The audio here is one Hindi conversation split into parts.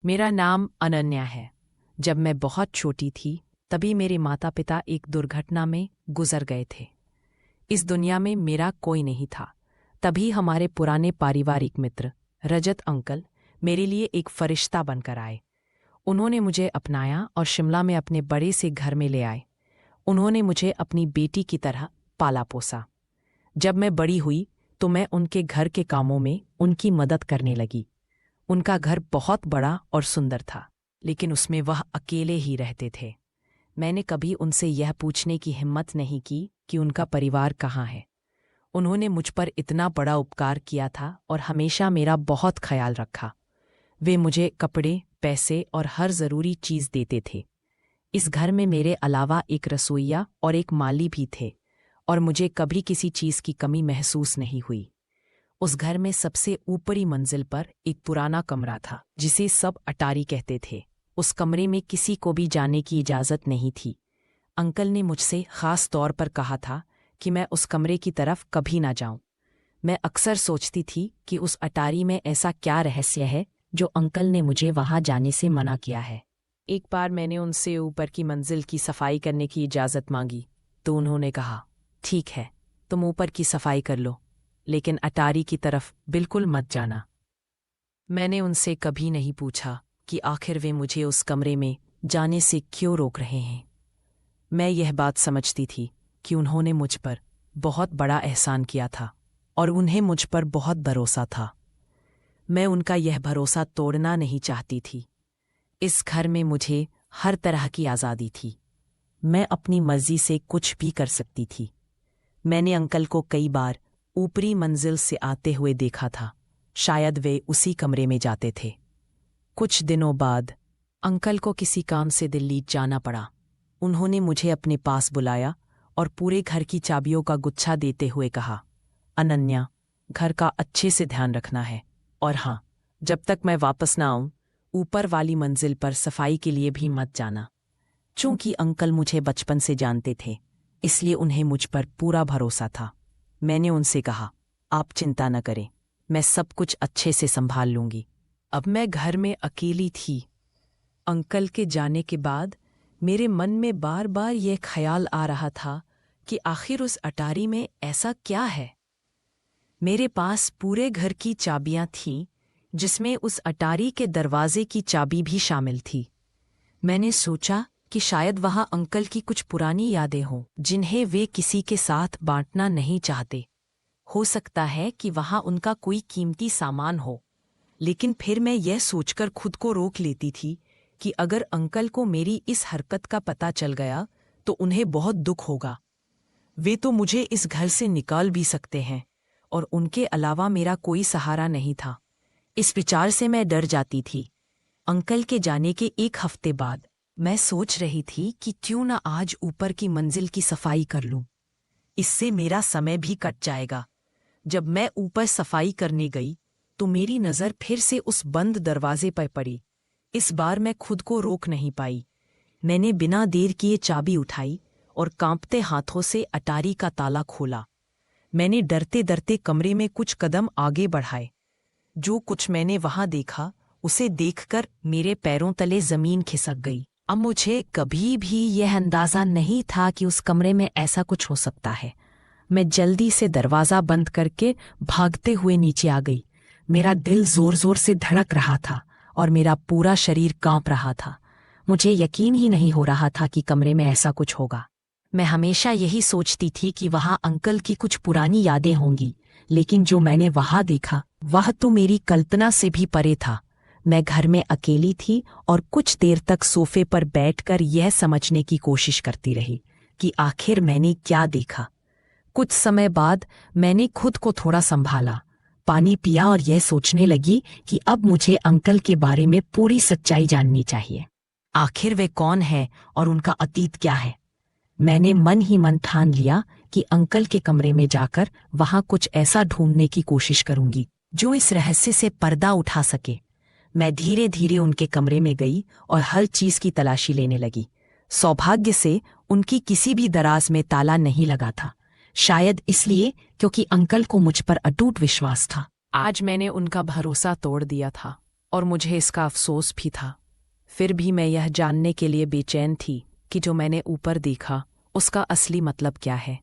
मेरा नाम अनन्या है। जब मैं बहुत छोटी थी तभी मेरे माता पिता एक दुर्घटना में गुजर गए थे। इस दुनिया में मेरा कोई नहीं था। तभी हमारे पुराने पारिवारिक मित्र रजत अंकल मेरे लिए एक फरिश्ता बनकर आए। उन्होंने मुझे अपनाया और शिमला में अपने बड़े से घर में ले आए। उन्होंने मुझे अपनी बेटी की तरह पाला पोसा। जब मैं बड़ी हुई तो मैं उनके घर के कामों में उनकी मदद करने लगी। उनका घर बहुत बड़ा और सुंदर था, लेकिन उसमें वह अकेले ही रहते थे। मैंने कभी उनसे यह पूछने की हिम्मत नहीं की कि उनका परिवार कहाँ है। उन्होंने मुझ पर इतना बड़ा उपकार किया था और हमेशा मेरा बहुत ख्याल रखा। वे मुझे कपड़े, पैसे और हर ज़रूरी चीज़ देते थे। इस घर में मेरे अलावा एक रसोइया और एक माली भी थे और मुझे कभी किसी चीज़ की कमी महसूस नहीं हुई। उस घर में सबसे ऊपरी मंजिल पर एक पुराना कमरा था जिसे सब अटारी कहते थे। उस कमरे में किसी को भी जाने की इजाज़त नहीं थी। अंकल ने मुझसे ख़ास तौर पर कहा था कि मैं उस कमरे की तरफ कभी ना जाऊं। मैं अक्सर सोचती थी कि उस अटारी में ऐसा क्या रहस्य है जो अंकल ने मुझे वहां जाने से मना किया है। एक बार मैंने उनसे ऊपर की मंजिल की सफाई करने की इजाज़त मांगी तो उन्होंने कहा, ठीक है, तुम ऊपर की सफाई कर लो, लेकिन अटारी की तरफ बिल्कुल मत जाना। मैंने उनसे कभी नहीं पूछा कि आखिर वे मुझे उस कमरे में जाने से क्यों रोक रहे हैं। मैं यह बात समझती थी कि उन्होंने मुझ पर बहुत बड़ा एहसान किया था और उन्हें मुझ पर बहुत भरोसा था। मैं उनका यह भरोसा तोड़ना नहीं चाहती थी। इस घर में मुझे हर तरह की आज़ादी थी। मैं अपनी मर्जी से कुछ भी कर सकती थी। मैंने अंकल को कई बार ऊपरी मंजिल से आते हुए देखा था। शायद वे उसी कमरे में जाते थे। कुछ दिनों बाद अंकल को किसी काम से दिल्ली जाना पड़ा। उन्होंने मुझे अपने पास बुलाया और पूरे घर की चाबियों का गुच्छा देते हुए कहा, अनन्या, घर का अच्छे से ध्यान रखना है, और हाँ, जब तक मैं वापस ना आऊं ऊपर वाली मंजिल पर सफाई के लिए भी मत जाना। चूंकि अंकल मुझे बचपन से जानते थे, इसलिए उन्हें मुझ पर पूरा भरोसा था। मैंने उनसे कहा, आप चिंता न करें, मैं सब कुछ अच्छे से संभाल लूंगी। अब मैं घर में अकेली थी। अंकल के जाने के बाद मेरे मन में बार बार यह ख्याल आ रहा था कि आखिर उस अटारी में ऐसा क्या है। मेरे पास पूरे घर की चाबियां थीं, जिसमें उस अटारी के दरवाजे की चाबी भी शामिल थी। मैंने सोचा कि शायद वहां अंकल की कुछ पुरानी यादें हों जिन्हें वे किसी के साथ बांटना नहीं चाहते। हो सकता है कि वहां उनका कोई कीमती सामान हो। लेकिन फिर मैं यह सोचकर खुद को रोक लेती थी कि अगर अंकल को मेरी इस हरकत का पता चल गया तो उन्हें बहुत दुख होगा। वे तो मुझे इस घर से निकाल भी सकते हैं और उनके अलावा मेरा कोई सहारा नहीं था। इस विचार से मैं डर जाती थी। अंकल के जाने के एक हफ्ते बाद मैं सोच रही थी कि क्यों न आज ऊपर की मंजिल की सफाई कर लूं। इससे मेरा समय भी कट जाएगा। जब मैं ऊपर सफाई करने गई तो मेरी नज़र फिर से उस बंद दरवाजे पर पड़ी। इस बार मैं खुद को रोक नहीं पाई। मैंने बिना देर किए चाबी उठाई और कांपते हाथों से अटारी का ताला खोला। मैंने डरते डरते कमरे में कुछ कदम आगे बढ़ाए। जो कुछ मैंने वहां देखा उसे देखकर मेरे पैरों तले जमीन खिसक गई। अब मुझे कभी भी यह अंदाजा नहीं था कि उस कमरे में ऐसा कुछ हो सकता है। मैं जल्दी से दरवाज़ा बंद करके भागते हुए नीचे आ गई। मेरा दिल जोर जोर से धड़क रहा था और मेरा पूरा शरीर कांप रहा था। मुझे यकीन ही नहीं हो रहा था कि कमरे में ऐसा कुछ होगा। मैं हमेशा यही सोचती थी कि वहां अंकल की कुछ पुरानी यादें होंगी, लेकिन जो मैंने वहां देखा वह तो मेरी कल्पना से भी परे था। मैं घर में अकेली थी और कुछ देर तक सोफे पर बैठकर यह समझने की कोशिश करती रही कि आखिर मैंने क्या देखा। कुछ समय बाद मैंने खुद को थोड़ा संभाला, पानी पिया और यह सोचने लगी कि अब मुझे अंकल के बारे में पूरी सच्चाई जाननी चाहिए। आखिर वे कौन है और उनका अतीत क्या है। मैंने मन ही मन ठान लिया कि अंकल के कमरे में जाकर वहां कुछ ऐसा ढूंढने की कोशिश करूंगी जो इस रहस्य से पर्दा उठा सके। मैं धीरे धीरे उनके कमरे में गई और हर चीज की तलाशी लेने लगी। सौभाग्य से उनकी किसी भी दराज में ताला नहीं लगा था, शायद इसलिए क्योंकि अंकल को मुझ पर अटूट विश्वास था। आज मैंने उनका भरोसा तोड़ दिया था। और मुझे इसका अफसोस भी था। फिर भी मैं यह जानने के लिए बेचैन थी कि जो मैंने ऊपर देखा उसका असली मतलब क्या है।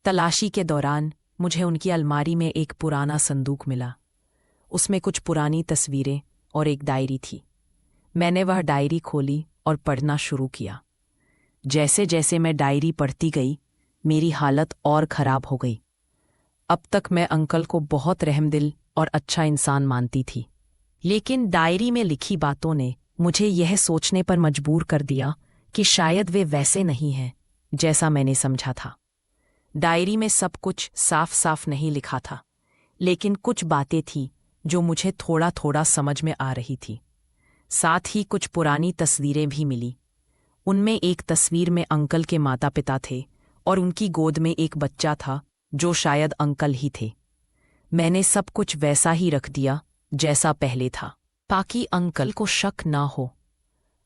तलाशी के दौरान मुझे उनकी अलमारी में एक पुराना संदूक मिला। उसमें कुछ पुरानी तस्वीरें और एक डायरी थी। मैंने वह डायरी खोली और पढ़ना शुरू किया। जैसे जैसे मैं डायरी पढ़ती गई मेरी हालत और खराब हो गई। अब तक मैं अंकल को बहुत रहमदिल और अच्छा इंसान मानती थी, लेकिन डायरी में लिखी बातों ने मुझे यह सोचने पर मजबूर कर दिया कि शायद वे वैसे नहीं हैं जैसा मैंने समझा था। डायरी में सब कुछ साफ साफ नहीं लिखा था, लेकिन कुछ बातें थीं जो मुझे थोड़ा थोड़ा समझ में आ रही थी। साथ ही कुछ पुरानी तस्वीरें भी मिली। उनमें एक तस्वीर में अंकल के माता पिता थे और उनकी गोद में एक बच्चा था जो शायद अंकल ही थे। मैंने सब कुछ वैसा ही रख दिया जैसा पहले था, ताकि अंकल को शक ना हो।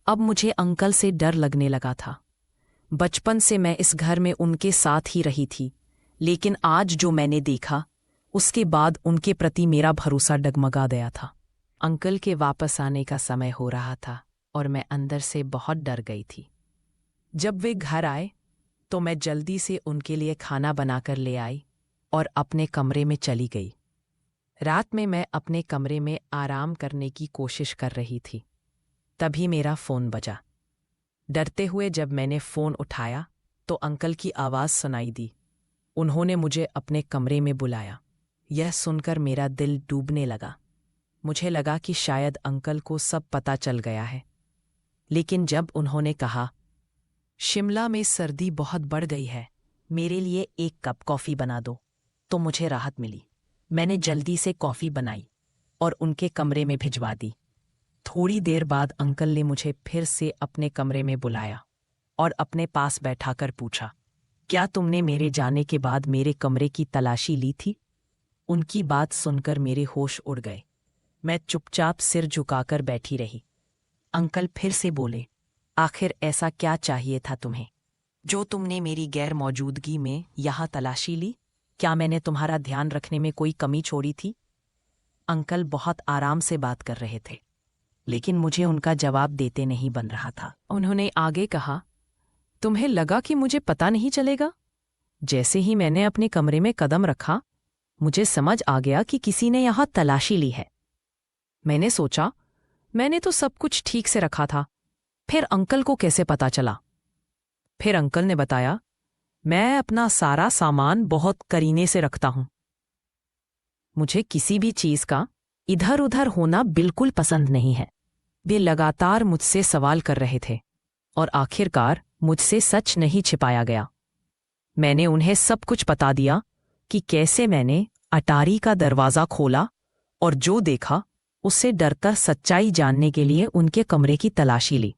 अब मुझे अंकल से डर लगने लगा था। बचपन से मैं इस घर में उनके साथ ही रही थी, लेकिन आज जो मैंने देखा उसके बाद उनके प्रति मेरा भरोसा डगमगा गया था। अंकल के वापस आने का समय हो रहा था और मैं अंदर से बहुत डर गई थी। जब वे घर आए तो मैं जल्दी से उनके लिए खाना बनाकर ले आई और अपने कमरे में चली गई। रात में मैं अपने कमरे में आराम करने की कोशिश कर रही थी, तभी मेरा फ़ोन बजा। डरते हुए जब मैंने फ़ोन उठाया तो अंकल की आवाज़ सुनाई दी। उन्होंने मुझे अपने कमरे में बुलाया। यह सुनकर मेरा दिल डूबने लगा। मुझे लगा कि शायद अंकल को सब पता चल गया है, लेकिन जब उन्होंने कहा, शिमला में सर्दी बहुत बढ़ गई है, मेरे लिए एक कप कॉफ़ी बना दो, तो मुझे राहत मिली। मैंने जल्दी से कॉफ़ी बनाई और उनके कमरे में भिजवा दी। थोड़ी देर बाद अंकल ने मुझे फिर से अपने कमरे में बुलाया और अपने पास बैठाकर पूछा, क्या तुमने मेरे जाने के बाद मेरे कमरे की तलाशी ली थी? उनकी बात सुनकर मेरे होश उड़ गए। मैं चुपचाप सिर झुकाकर बैठी रही। अंकल फिर से बोले, आखिर ऐसा क्या चाहिए था तुम्हें, जो तुमने मेरी गैर मौजूदगी में यहाँ तलाशी ली? क्या मैंने तुम्हारा ध्यान रखने में कोई कमी छोड़ी थी? अंकल बहुत आराम से बात कर रहे थे, लेकिन मुझे उनका जवाब देते नहीं बन रहा था। उन्होंने आगे कहा, तुम्हें लगा कि मुझे पता नहीं चलेगा? जैसे ही मैंने अपने कमरे में कदम रखा, मुझे समझ आ गया कि किसी ने यहाँ तलाशी ली है। मैंने सोचा, मैंने तो सब कुछ ठीक से रखा था, फिर अंकल को कैसे पता चला? फिर अंकल ने बताया, मैं अपना सारा सामान बहुत करीने से रखता हूं। मुझे किसी भी चीज का इधर उधर होना बिल्कुल पसंद नहीं है। वे लगातार मुझसे सवाल कर रहे थे और आखिरकार मुझसे सच नहीं छिपाया गया। मैंने उन्हें सब कुछ बता दिया कि कैसे मैंने अटारी का दरवाज़ा खोला और जो देखा उससे डरकर सच्चाई जानने के लिए उनके कमरे की तलाशी ली।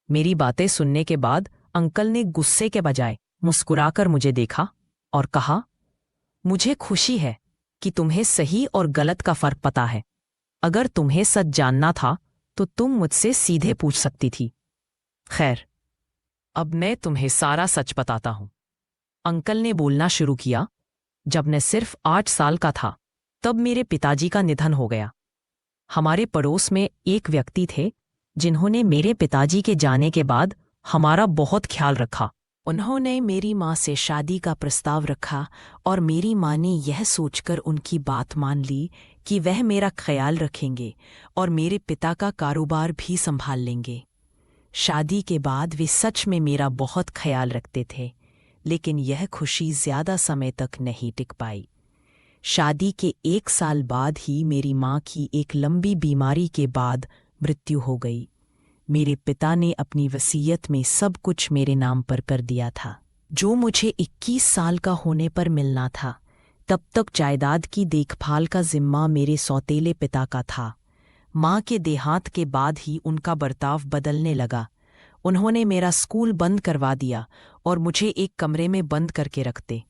मेरी बातें सुनने के बाद अंकल ने गुस्से के बजाय मुस्कुराकर मुझे देखा और कहा, मुझे खुशी है कि तुम्हें सही और गलत का फर्क पता है। अगर तुम्हें सच जानना था तो तुम मुझसे सीधे पूछ सकती थी। खैर, अब मैं तुम्हें सारा सच बताता हूं। अंकल ने बोलना शुरू किया, जब मैं सिर्फ 8 साल का था तब मेरे पिताजी का निधन हो गया। हमारे पड़ोस में एक व्यक्ति थे जिन्होंने मेरे पिताजी के जाने के बाद हमारा बहुत ख्याल रखा। उन्होंने मेरी माँ से शादी का प्रस्ताव रखा और मेरी माँ ने यह सोचकर उनकी बात मान ली कि वह मेरा ख्याल रखेंगे और मेरे पिता का कारोबार भी संभाल लेंगे। शादी के बाद वे सच में मेरा बहुत ख्याल रखते थे, लेकिन यह खुशी ज़्यादा समय तक नहीं टिक पाई। शादी के 1 साल बाद ही मेरी माँ की एक लंबी बीमारी के बाद मृत्यु हो गई। मेरे पिता ने अपनी वसीयत में सब कुछ मेरे नाम पर कर दिया था, जो मुझे 21 साल का होने पर मिलना था। तब तक जायदाद की देखभाल का जिम्मा मेरे सौतेले पिता का था। माँ के देहांत के बाद ही उनका बर्ताव बदलने लगा। उन्होंने मेरा स्कूल बंद करवा दिया और मुझे एक कमरे में बंद करके रखते।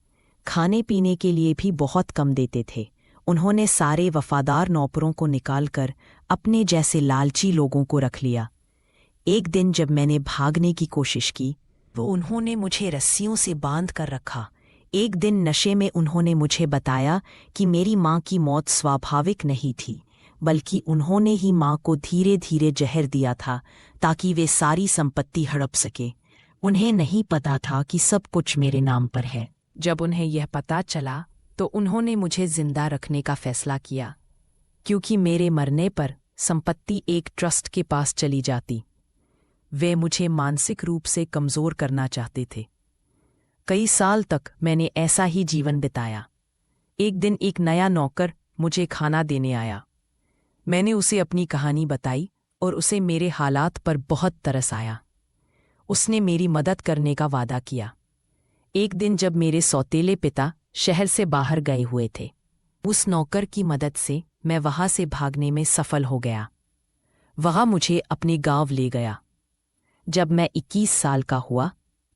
खाने पीने के लिए भी बहुत कम देते थे। उन्होंने सारे वफादार नौकरों को निकालकर अपने जैसे लालची लोगों को रख लिया। एक दिन जब मैंने भागने की कोशिश की, वो उन्होंने मुझे रस्सियों से बांध कर रखा। एक दिन नशे में उन्होंने मुझे बताया कि मेरी माँ की मौत स्वाभाविक नहीं थी, बल्कि उन्होंने ही माँ को धीरे धीरे जहर दिया था ताकि वे सारी संपत्ति हड़प सके। उन्हें नहीं पता था कि सब कुछ मेरे नाम पर है। जब उन्हें यह पता चला तो उन्होंने मुझे जिंदा रखने का फैसला किया, क्योंकि मेरे मरने पर संपत्ति एक ट्रस्ट के पास चली जाती। वे मुझे मानसिक रूप से कमज़ोर करना चाहते थे। कई साल तक मैंने ऐसा ही जीवन बिताया। एक दिन एक नया नौकर मुझे खाना देने आया। मैंने उसे अपनी कहानी बताई और उसे मेरे हालात पर बहुत तरस आया। उसने मेरी मदद करने का वादा किया। एक दिन जब मेरे सौतेले पिता शहर से बाहर गए हुए थे, उस नौकर की मदद से मैं वहां से भागने में सफल हो गया। वह मुझे अपने गांव ले गया। जब मैं 21 साल का हुआ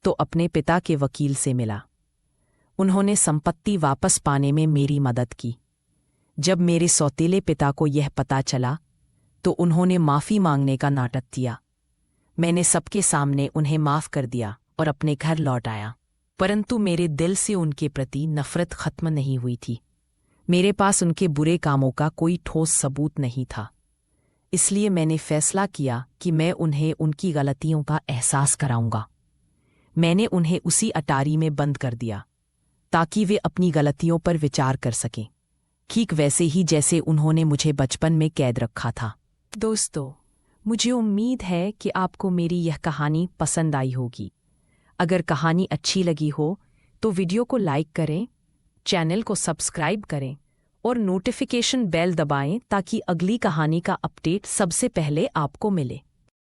तो अपने पिता के वकील से मिला। उन्होंने संपत्ति वापस पाने में मेरी मदद की। जब मेरे सौतेले पिता को यह पता चला तो उन्होंने माफ़ी मांगने का नाटक किया। मैंने सबके सामने उन्हें माफ़ कर दिया और अपने घर लौट आया, परंतु मेरे दिल से उनके प्रति नफ़रत खत्म नहीं हुई थी। मेरे पास उनके बुरे कामों का कोई ठोस सबूत नहीं था। इसलिए मैंने फैसला किया कि मैं उन्हें उनकी गलतियों का एहसास कराऊंगा। मैंने उन्हें उसी अटारी में बंद कर दिया ताकि वे अपनी गलतियों पर विचार कर सकें, ठीक वैसे ही जैसे उन्होंने मुझे बचपन में कैद रखा था। दोस्तों, मुझे उम्मीद है कि आपको मेरी यह कहानी पसंद आई होगी। अगर कहानी अच्छी लगी हो तो वीडियो को लाइक करें, चैनल को सब्सक्राइब करें और नोटिफिकेशन बेल दबाएं ताकि अगली कहानी का अपडेट सबसे पहले आपको मिले।